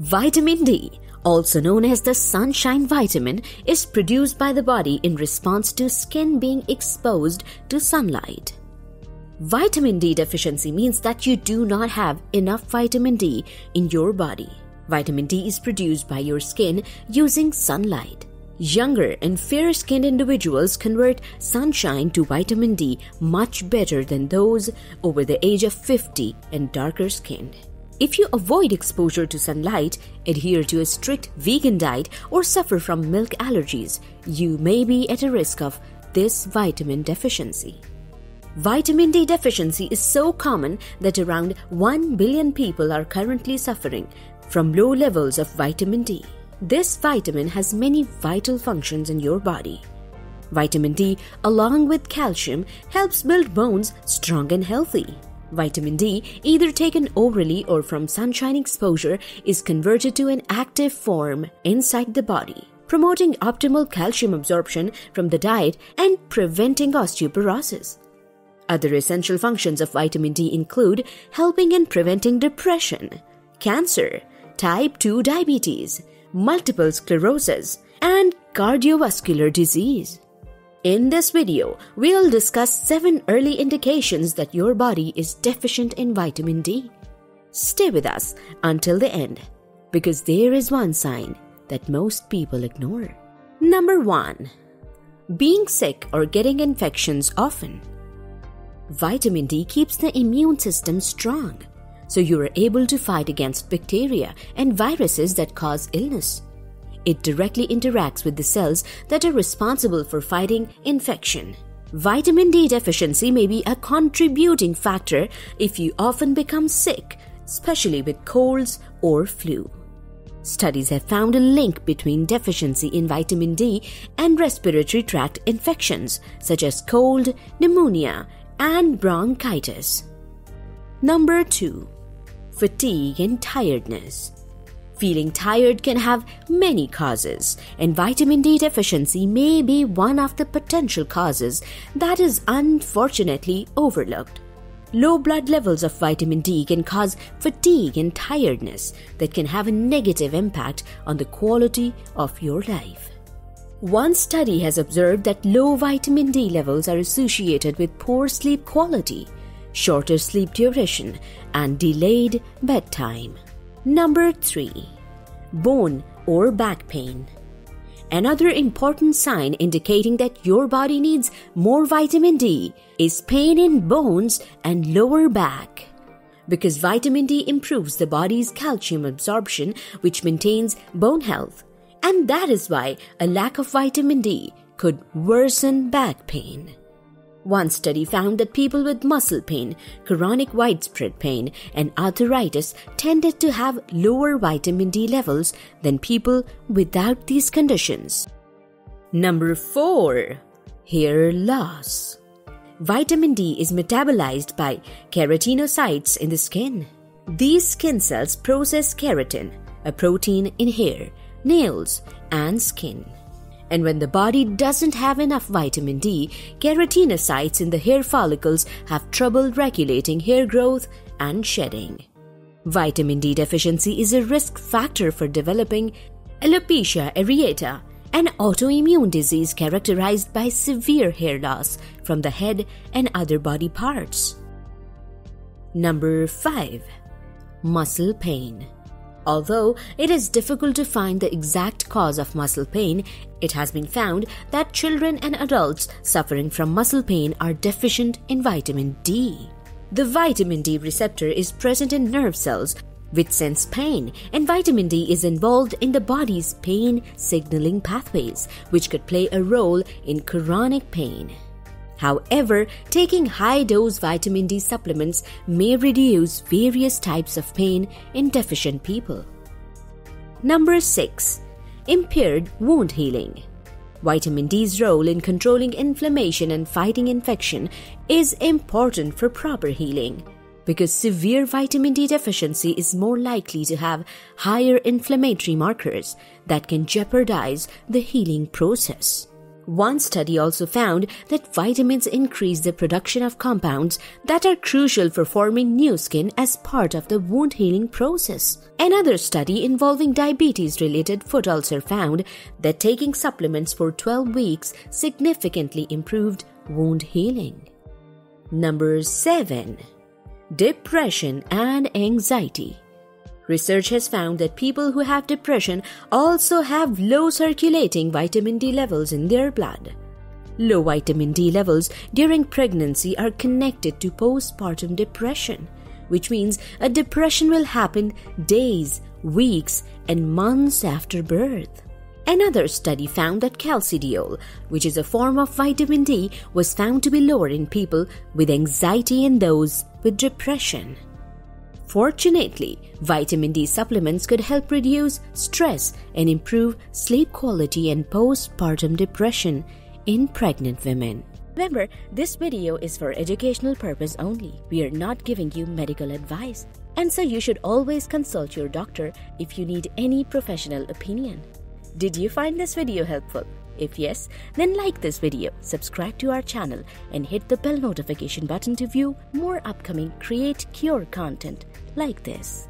Vitamin D, also known as the sunshine vitamin, is produced by the body in response to skin being exposed to sunlight. Vitamin D deficiency means that you do not have enough vitamin D in your body. Vitamin D is produced by your skin using sunlight. Younger and fair-skinned individuals convert sunshine to vitamin D much better than those over the age of 50 and darker-skinned. If you avoid exposure to sunlight, adhere to a strict vegan diet, or suffer from milk allergies, you may be at a risk of this vitamin deficiency. Vitamin D deficiency is so common that around 1 billion people are currently suffering from low levels of vitamin D. This vitamin has many vital functions in your body. Vitamin D, along with calcium, helps build bones strong and healthy. Vitamin D, either taken orally or from sunshine exposure, is converted to an active form inside the body, promoting optimal calcium absorption from the diet and preventing osteoporosis. Other essential functions of vitamin D include helping in preventing depression, cancer, type 2 diabetes, multiple sclerosis, and cardiovascular disease. In this video, we'll discuss 7 early indications that your body is deficient in vitamin D. Stay with us until the end, because there is one sign that most people ignore. Number 1. Being sick or getting infections often. Vitamin D keeps the immune system strong, so you are able to fight against bacteria and viruses that cause illness. It directly interacts with the cells that are responsible for fighting infection. Vitamin D deficiency may be a contributing factor if you often become sick, especially with colds or flu. Studies have found a link between deficiency in vitamin D and respiratory tract infections such as cold, pneumonia, and bronchitis. Number 2. Fatigue and tiredness. Feeling tired can have many causes, and vitamin D deficiency may be one of the potential causes that is unfortunately overlooked. Low blood levels of vitamin D can cause fatigue and tiredness that can have a negative impact on the quality of your life. One study has observed that low vitamin D levels are associated with poor sleep quality, shorter sleep duration, and delayed bedtime. Number 3. Bone or back pain. Another important sign indicating that your body needs more vitamin D is pain in bones and lower back. Because vitamin D improves the body's calcium absorption, which maintains bone health. And that is why a lack of vitamin D could worsen back pain. One study found that people with muscle pain, chronic widespread pain, and arthritis tended to have lower vitamin D levels than people without these conditions. Number 4. Hair loss. Vitamin D is metabolized by keratinocytes in the skin. These skin cells process keratin, a protein in hair, nails, and skin. And when the body doesn't have enough vitamin D, keratinocytes in the hair follicles have trouble regulating hair growth and shedding. Vitamin D deficiency is a risk factor for developing alopecia areata, an autoimmune disease characterized by severe hair loss from the head and other body parts. Number 5. Muscle pain. Although it is difficult to find the exact cause of muscle pain, it has been found that children and adults suffering from muscle pain are deficient in vitamin D. The vitamin D receptor is present in nerve cells which sense pain, and vitamin D is involved in the body's pain signaling pathways, which could play a role in chronic pain. However, taking high-dose vitamin D supplements may reduce various types of pain in deficient people. Number 6. Impaired wound healing. Vitamin D's role in controlling inflammation and fighting infection is important for proper healing, because severe vitamin D deficiency is more likely to have higher inflammatory markers that can jeopardize the healing process. One study also found that vitamins increase the production of compounds that are crucial for forming new skin as part of the wound healing process. Another study involving diabetes-related foot ulcer found that taking supplements for 12 weeks significantly improved wound healing. Number 7. Depression and anxiety. Research has found that people who have depression also have low circulating vitamin D levels in their blood. Low vitamin D levels during pregnancy are connected to postpartum depression, which means a depression will happen days, weeks, and months after birth. Another study found that calcidiol, which is a form of vitamin D, was found to be lower in people with anxiety and those with depression. Fortunately, vitamin D supplements could help reduce stress and improve sleep quality and postpartum depression in pregnant women. Remember, this video is for educational purpose only. We are not giving you medical advice, and so you should always consult your doctor if you need any professional opinion. Did you find this video helpful? If yes, then like this video, subscribe to our channel, and hit the bell notification button to view more upcoming Create Cure content like this.